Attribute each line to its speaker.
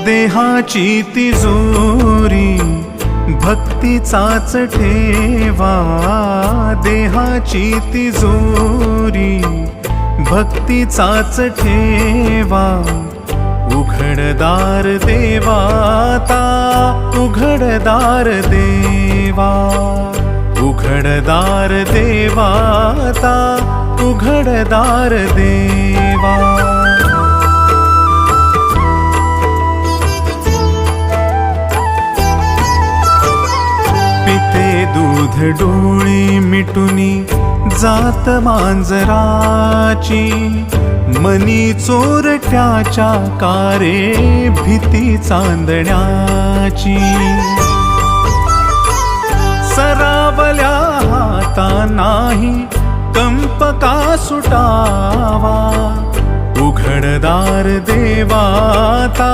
Speaker 1: देहाची तिजोरी भक्तीचाच ठेवा, देहाची तिजोरी भक्तीचाच ठेवा. उघडदार देवाता, उघडदार देवा, उघडदार देवाता, उघडदार देवा. पिते दूध डोळी मिटुनी जात मांजराची, मनी चोरट्याच्या कारे भीती चांदण्याची. सरावल्या हाता नाही कंप का सुटावा, उघडदार देवाता